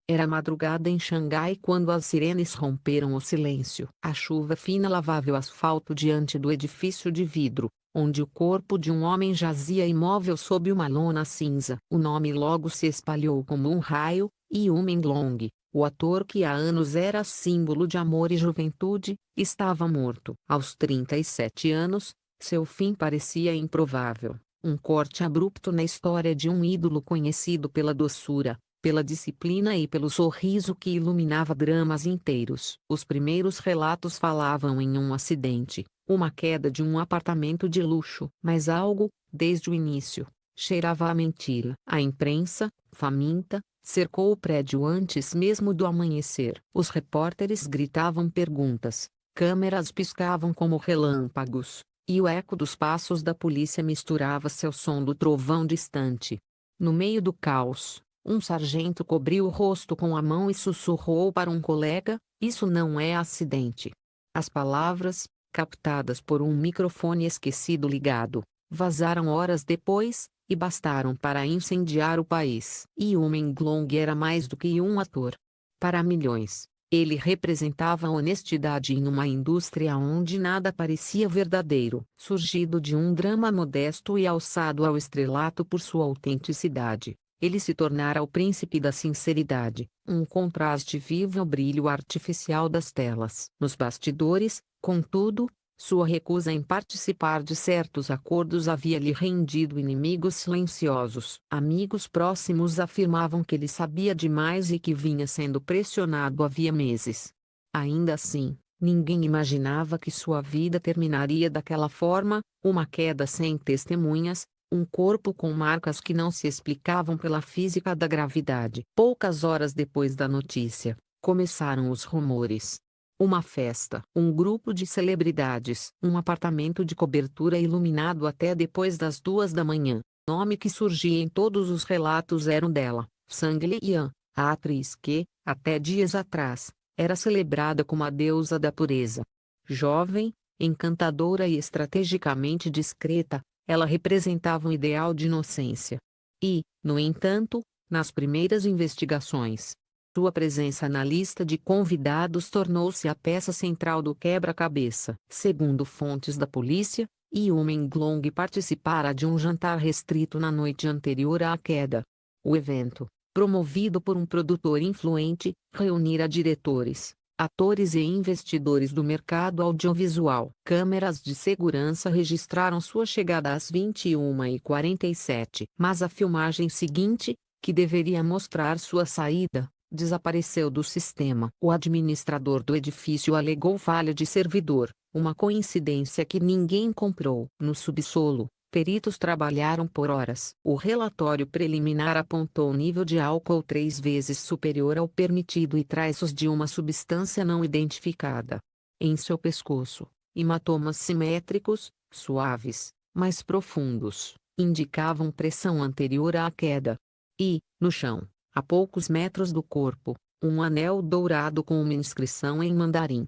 Era madrugada em Xangai quando as sirenes romperam o silêncio. A chuva fina lavava o asfalto diante do edifício de vidro, onde o corpo de um homem jazia imóvel sob uma lona cinza. O nome logo se espalhou como um raio, Yu Menglong, o ator que há anos era símbolo de amor e juventude, estava morto. Aos 37 anos, seu fim parecia improvável. Um corte abrupto na história de um ídolo conhecido pela doçura, pela disciplina e pelo sorriso que iluminava dramas inteiros. Os primeiros relatos falavam em um acidente, uma queda de um apartamento de luxo. Mas algo, desde o início, cheirava a mentira. A imprensa, faminta, cercou o prédio antes mesmo do amanhecer. Os repórteres gritavam perguntas, câmeras piscavam como relâmpagos, e o eco dos passos da polícia misturava-se ao som do trovão distante. No meio do caos, um sargento cobriu o rosto com a mão e sussurrou para um colega: "Isso não é acidente." As palavras, captadas por um microfone esquecido ligado, vazaram horas depois, e bastaram para incendiar o país. Yu Menglong era mais do que um ator. Para milhões, ele representava a honestidade em uma indústria onde nada parecia verdadeiro. Surgido de um drama modesto e alçado ao estrelato por sua autenticidade, ele se tornara o príncipe da sinceridade, um contraste vivo ao brilho artificial das telas. Nos bastidores, contudo, sua recusa em participar de certos acordos havia lhe rendido inimigos silenciosos. Amigos próximos afirmavam que ele sabia demais e que vinha sendo pressionado havia meses. Ainda assim, ninguém imaginava que sua vida terminaria daquela forma, uma queda sem testemunhas, um corpo com marcas que não se explicavam pela física da gravidade. Poucas horas depois da notícia, começaram os rumores. Uma festa, um grupo de celebridades, um apartamento de cobertura iluminado até depois das 2 da manhã. O nome que surgia em todos os relatos era o dela, Sang Lian, a atriz que, até dias atrás, era celebrada como a deusa da pureza. Jovem, encantadora e estrategicamente discreta, ela representava um ideal de inocência. E, no entanto, nas primeiras investigações, sua presença na lista de convidados tornou-se a peça central do quebra-cabeça. Segundo fontes da polícia, Yu Menglong participara de um jantar restrito na noite anterior à queda. O evento, promovido por um produtor influente, reunira diretores, atores e investidores do mercado audiovisual. Câmeras de segurança registraram sua chegada às 21h47. Mas a filmagem seguinte, que deveria mostrar sua saída, desapareceu do sistema. O administrador do edifício alegou falha de servidor, uma coincidência que ninguém comprou. No subsolo, peritos trabalharam por horas. O relatório preliminar apontou nível de álcool 3 vezes superior ao permitido e traços de uma substância não identificada. Em seu pescoço, hematomas simétricos, suaves, mas profundos, indicavam pressão anterior à queda. E, no chão, a poucos metros do corpo, um anel dourado com uma inscrição em mandarim,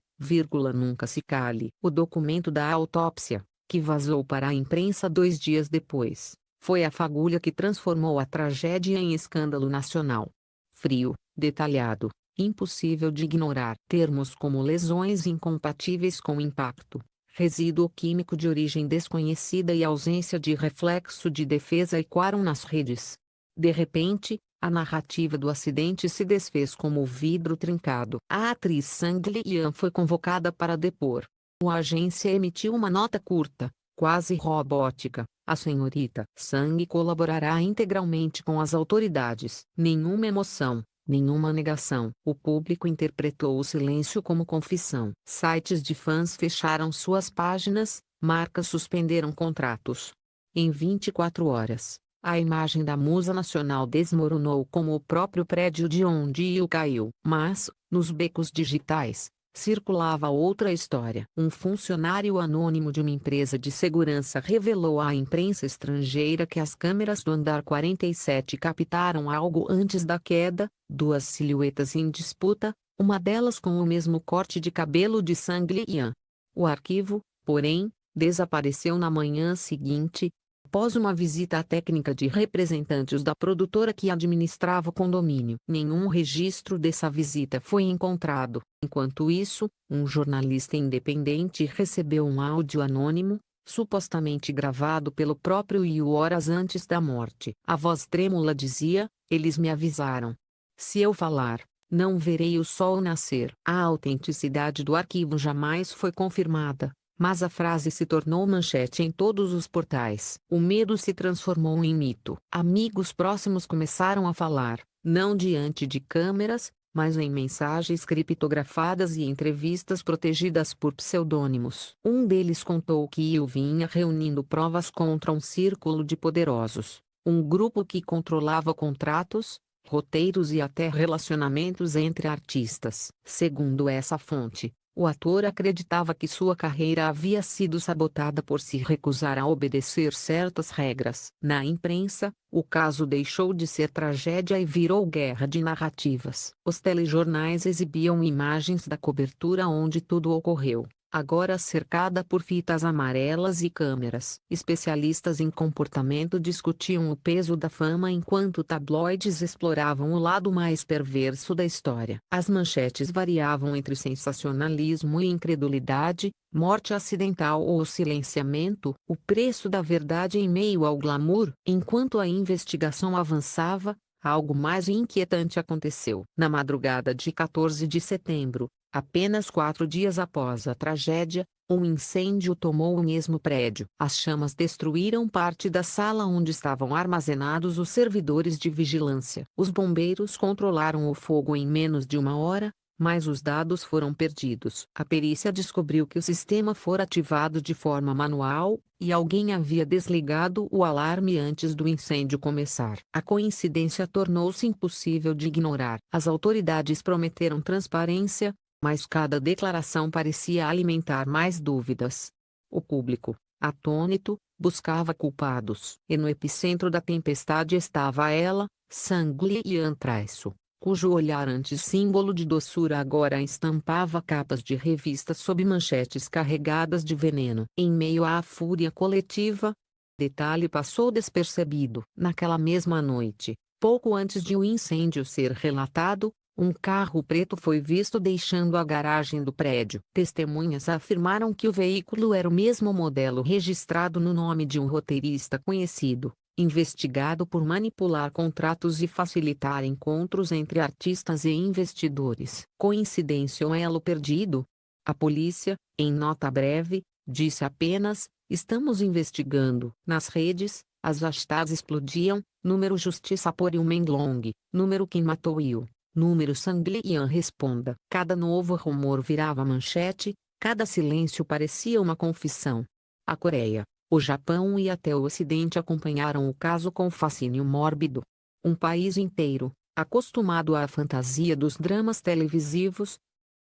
"Nunca se cale." O documento da autópsia, que vazou para a imprensa 2 dias depois, foi a fagulha que transformou a tragédia em escândalo nacional. Frio, detalhado, impossível de ignorar. Termos como lesões incompatíveis com impacto, resíduo químico de origem desconhecida e ausência de reflexo de defesa ecoaram nas redes. De repente, a narrativa do acidente se desfez como o vidro trincado. A atriz Sang Lian foi convocada para depor. A agência emitiu uma nota curta, quase robótica: "A senhorita Sang colaborará integralmente com as autoridades." Nenhuma emoção, nenhuma negação. O público interpretou o silêncio como confissão. Sites de fãs fecharam suas páginas, marcas suspenderam contratos. Em 24 horas, a imagem da musa nacional desmoronou como o próprio prédio de onde Yu caiu. Mas, nos becos digitais, circulava outra história. Um funcionário anônimo de uma empresa de segurança revelou à imprensa estrangeira que as câmeras do andar 47 captaram algo antes da queda: 2 silhuetas em disputa, uma delas com o mesmo corte de cabelo de Sang Lian. O arquivo, porém, desapareceu na manhã seguinte. Após uma visita à técnica de representantes da produtora que administrava o condomínio, nenhum registro dessa visita foi encontrado. Enquanto isso, um jornalista independente recebeu um áudio anônimo, supostamente gravado pelo próprio Yu horas antes da morte. A voz trêmula dizia: "Eles me avisaram. Se eu falar, não verei o sol nascer." A autenticidade do arquivo jamais foi confirmada, mas a frase se tornou manchete em todos os portais. O medo se transformou em mito. Amigos próximos começaram a falar, não diante de câmeras, mas em mensagens criptografadas e entrevistas protegidas por pseudônimos. Um deles contou que Yu vinha reunindo provas contra um círculo de poderosos, um grupo que controlava contratos, roteiros e até relacionamentos entre artistas. Segundo essa fonte, o ator acreditava que sua carreira havia sido sabotada por se recusar a obedecer certas regras. Na imprensa, o caso deixou de ser tragédia e virou guerra de narrativas. Os telejornais exibiam imagens da cobertura onde tudo ocorreu, agora cercada por fitas amarelas e câmeras. Especialistas em comportamento discutiam o peso da fama enquanto tabloides exploravam o lado mais perverso da história. As manchetes variavam entre sensacionalismo e incredulidade, morte acidental ou silenciamento, o preço da verdade em meio ao glamour. Enquanto a investigação avançava, algo mais inquietante aconteceu. Na madrugada de 14 de setembro, apenas 4 dias após a tragédia, um incêndio tomou o mesmo prédio. As chamas destruíram parte da sala onde estavam armazenados os servidores de vigilância. Os bombeiros controlaram o fogo em menos de uma hora, mas os dados foram perdidos. A perícia descobriu que o sistema fora ativado de forma manual, e alguém havia desligado o alarme antes do incêndio começar. A coincidência tornou-se impossível de ignorar. As autoridades prometeram transparência, mas cada declaração parecia alimentar mais dúvidas. O público, atônito, buscava culpados. E no epicentro da tempestade estava ela, Sang Lian Traiço, cujo olhar antes símbolo de doçura agora estampava capas de revistas sob manchetes carregadas de veneno. Em meio à fúria coletiva, detalhe passou despercebido. Naquela mesma noite, pouco antes de o incêndio ser relatado, um carro preto foi visto deixando a garagem do prédio. Testemunhas afirmaram que o veículo era o mesmo modelo registrado no nome de um roteirista conhecido, investigado por manipular contratos e facilitar encontros entre artistas e investidores. Coincidência ou elo perdido? A polícia, em nota breve, disse apenas: "Estamos investigando." Nas redes, as hashtags explodiam: número Justiça por Yu Menglong, número Quem matou Yu, número Sang Lian responda. Cada novo rumor virava manchete, cada silêncio parecia uma confissão. A Coreia, o Japão e até o Ocidente acompanharam o caso com fascínio mórbido. Um país inteiro, acostumado à fantasia dos dramas televisivos,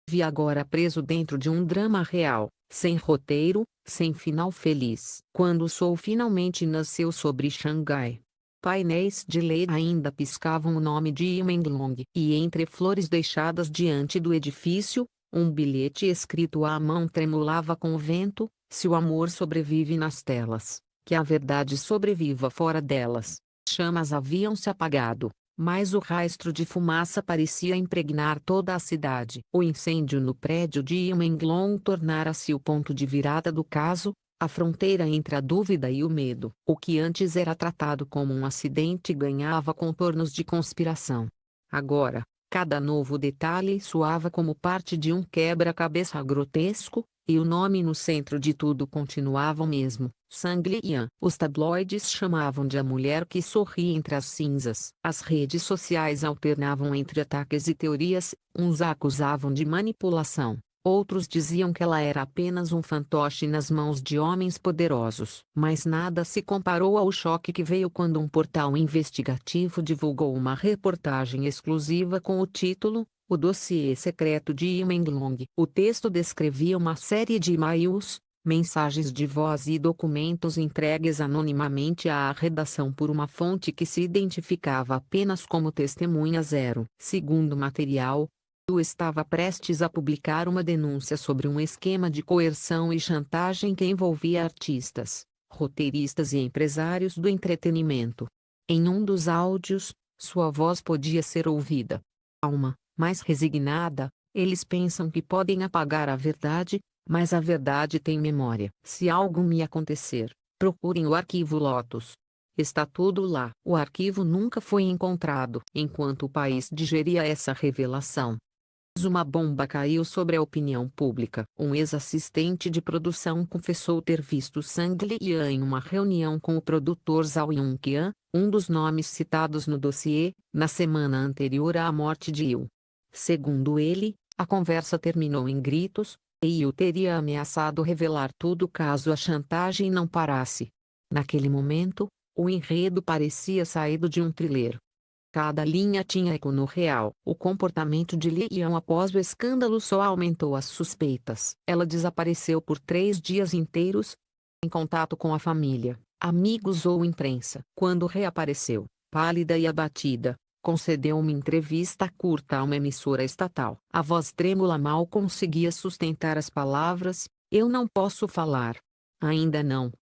via agora preso dentro de um drama real, sem roteiro, sem final feliz. Quando o sol finalmente nasceu sobre Xangai, painéis de LED ainda piscavam o nome de Yu Menglong. E entre flores deixadas diante do edifício, um bilhete escrito à mão tremulava com o vento: "Se o amor sobrevive nas telas, que a verdade sobreviva fora delas." Chamas haviam se apagado, mas o rastro de fumaça parecia impregnar toda a cidade. O incêndio no prédio de Yu Menglong tornara-se o ponto de virada do caso, a fronteira entre a dúvida e o medo. O que antes era tratado como um acidente ganhava contornos de conspiração. Agora, cada novo detalhe soava como parte de um quebra-cabeça grotesco, e o nome no centro de tudo continuava o mesmo: Sang Lian. Os tabloides chamavam de a mulher que sorri entre as cinzas. As redes sociais alternavam entre ataques e teorias, uns a acusavam de manipulação, outros diziam que ela era apenas um fantoche nas mãos de homens poderosos. Mas nada se comparou ao choque que veio quando um portal investigativo divulgou uma reportagem exclusiva com o título: "O dossiê secreto de Yu Menglong." O texto descrevia uma série de e-mails, mensagens de voz e documentos entregues anonimamente à redação por uma fonte que se identificava apenas como Testemunha Zero. Segundo o material, Yu estava prestes a publicar uma denúncia sobre um esquema de coerção e chantagem que envolvia artistas, roteiristas e empresários do entretenimento. Em um dos áudios, sua voz podia ser ouvida. Calma, mais resignada, eles pensam que podem apagar a verdade, mas a verdade tem memória. Se algo me acontecer, procurem o arquivo Lotus. Está tudo lá. O arquivo nunca foi encontrado. Enquanto o país digeria essa revelação, uma bomba caiu sobre a opinião pública. Um ex-assistente de produção confessou ter visto Sang Lian em uma reunião com o produtor Zhao Yunqian, um dos nomes citados no dossiê, na semana anterior à morte de Yu. Segundo ele, a conversa terminou em gritos, e Yu teria ameaçado revelar tudo caso a chantagem não parasse. Naquele momento, o enredo parecia saído de um thriller. Cada linha tinha eco no real. O comportamento de Lian após o escândalo só aumentou as suspeitas. Ela desapareceu por 3 dias inteiros, em contato com a família, amigos ou imprensa. Quando reapareceu, pálida e abatida, concedeu uma entrevista curta a uma emissora estatal. A voz trêmula mal conseguia sustentar as palavras: "Eu não posso falar. Ainda não."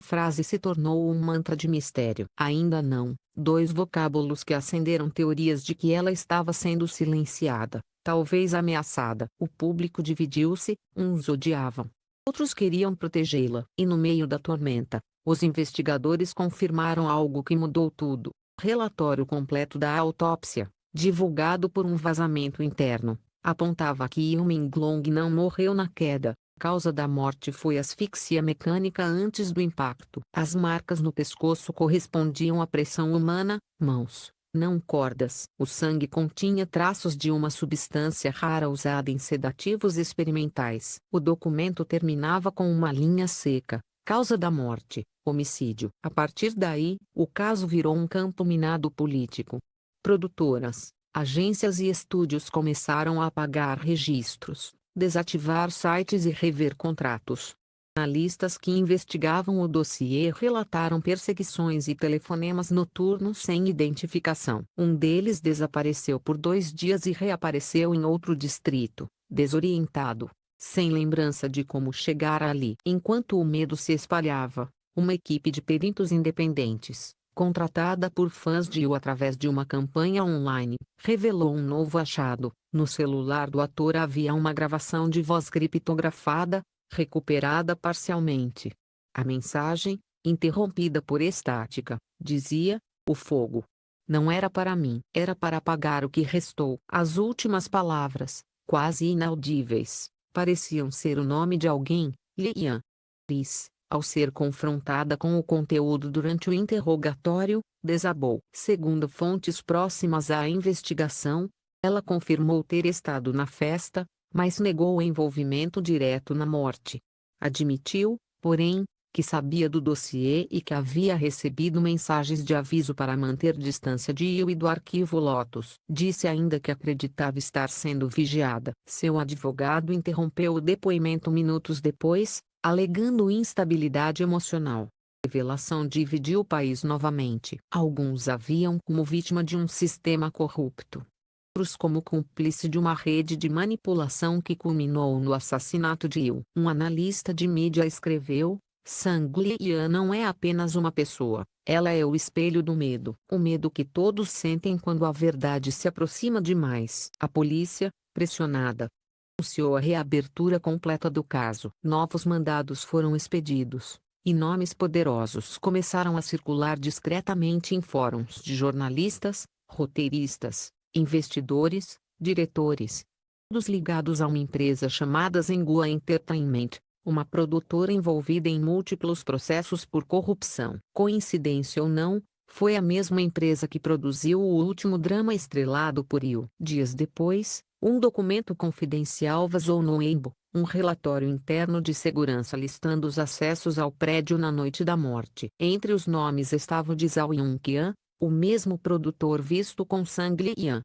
A frase se tornou um mantra de mistério. Ainda não. 2 vocábulos que acenderam teorias de que ela estava sendo silenciada, talvez ameaçada. O público dividiu-se, uns odiavam, outros queriam protegê-la. E no meio da tormenta, os investigadores confirmaram algo que mudou tudo. Relatório completo da autópsia, divulgado por um vazamento interno, apontava que Yu Minglong não morreu na queda. A causa da morte foi asfixia mecânica antes do impacto. As marcas no pescoço correspondiam à pressão humana, mãos, não cordas. O sangue continha traços de uma substância rara usada em sedativos experimentais. O documento terminava com uma linha seca: causa da morte, homicídio. A partir daí, o caso virou um campo minado político. Produtoras, agências e estúdios começaram a apagar registros, desativar sites e rever contratos. Analistas que investigavam o dossiê relataram perseguições e telefonemas noturnos sem identificação. Um deles desapareceu por 2 dias e reapareceu em outro distrito, desorientado, sem lembrança de como chegar ali. Enquanto o medo se espalhava, uma equipe de peritos independentes, contratada por fãs de Yu através de uma campanha online, revelou um novo achado. No celular do ator havia uma gravação de voz criptografada, recuperada parcialmente. A mensagem, interrompida por estática, dizia: "O fogo não era para mim, era para apagar o que restou." As últimas palavras, quase inaudíveis, pareciam ser o nome de alguém: Lian. Liz, ao ser confrontada com o conteúdo durante o interrogatório, desabou. Segundo fontes próximas à investigação, ela confirmou ter estado na festa, mas negou o envolvimento direto na morte. Admitiu, porém, que sabia do dossiê e que havia recebido mensagens de aviso para manter distância de Yu e do arquivo Lotus. Disse ainda que acreditava estar sendo vigiada. Seu advogado interrompeu o depoimento minutos depois, alegando instabilidade emocional. A revelação dividiu o país novamente. Alguns a viam como vítima de um sistema corrupto, outros como cúmplice de uma rede de manipulação que culminou no assassinato de Yu. Um analista de mídia escreveu: "Sang Lian não é apenas uma pessoa, ela é o espelho do medo. O medo que todos sentem quando a verdade se aproxima demais." A polícia, pressionada, anunciou a reabertura completa do caso. Novos mandados foram expedidos, e nomes poderosos começaram a circular discretamente em fóruns de jornalistas, roteiristas, investidores, diretores, todos ligados a uma empresa chamada Zengua Entertainment, uma produtora envolvida em múltiplos processos por corrupção. Coincidência ou não, foi a mesma empresa que produziu o último drama estrelado por Yu. Dias depois, um documento confidencial vazou no Weibo, um relatório interno de segurança listando os acessos ao prédio na noite da morte. Entre os nomes estava o de Zhao Yunqian, o mesmo produtor visto com Sang Lian.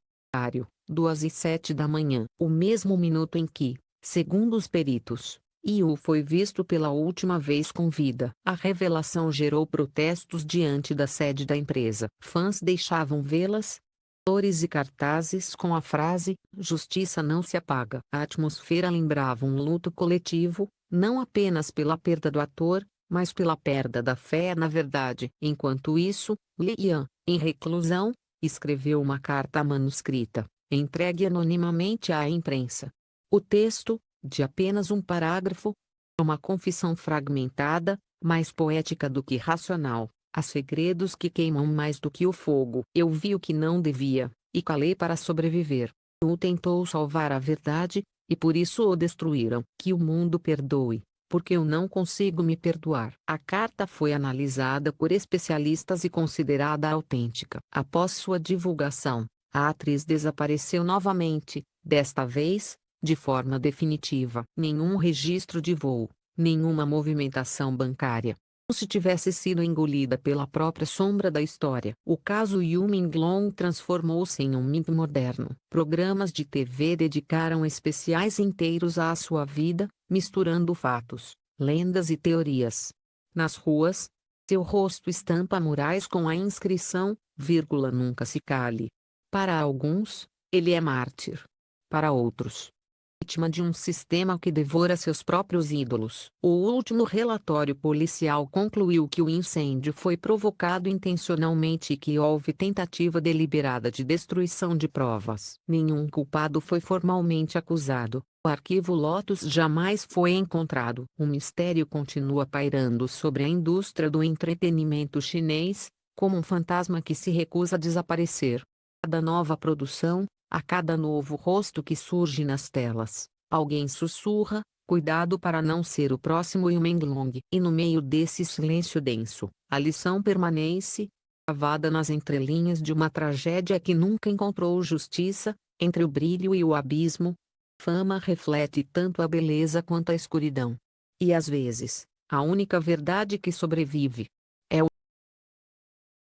2h07 da manhã. O mesmo minuto em que, segundo os peritos, Yu foi visto pela última vez com vida. A revelação gerou protestos diante da sede da empresa. Fãs deixavam velas, flores e cartazes com a frase: "Justiça não se apaga." A atmosfera lembrava um luto coletivo, não apenas pela perda do ator, mas pela perda da fé na verdade. Enquanto isso, Lian, em reclusão, escreveu uma carta manuscrita, entregue anonimamente à imprensa. O texto, de apenas um parágrafo, é uma confissão fragmentada, mais poética do que racional. Há segredos que queimam mais do que o fogo. Eu vi o que não devia, e calei para sobreviver. O tentou salvar a verdade, e por isso o destruíram. Que o mundo perdoe, porque eu não consigo me perdoar. A carta foi analisada por especialistas e considerada autêntica. Após sua divulgação, a atriz desapareceu novamente, desta vez, de forma definitiva. Nenhum registro de voo, nenhuma movimentação bancária. Como se tivesse sido engolida pela própria sombra da história. O caso Yu Minglong transformou-se em um mito moderno. Programas de TV dedicaram especiais inteiros à sua vida, misturando fatos, lendas e teorias. Nas ruas, seu rosto estampa murais com a inscrição, nunca se cale. Para alguns, ele é mártir. Para outros, vítima de um sistema que devora seus próprios ídolos. O último relatório policial concluiu que o incêndio foi provocado intencionalmente e que houve tentativa deliberada de destruição de provas. Nenhum culpado foi formalmente acusado. O arquivo Lotus jamais foi encontrado. O mistério continua pairando sobre a indústria do entretenimento chinês, como um fantasma que se recusa a desaparecer. Cada nova produção, a cada novo rosto que surge nas telas, alguém sussurra: cuidado para não ser o próximo Yu Menglong. E no meio desse silêncio denso, a lição permanece, gravada nas entrelinhas de uma tragédia que nunca encontrou justiça. Entre o brilho e o abismo, fama reflete tanto a beleza quanto a escuridão. E às vezes, a única verdade que sobrevive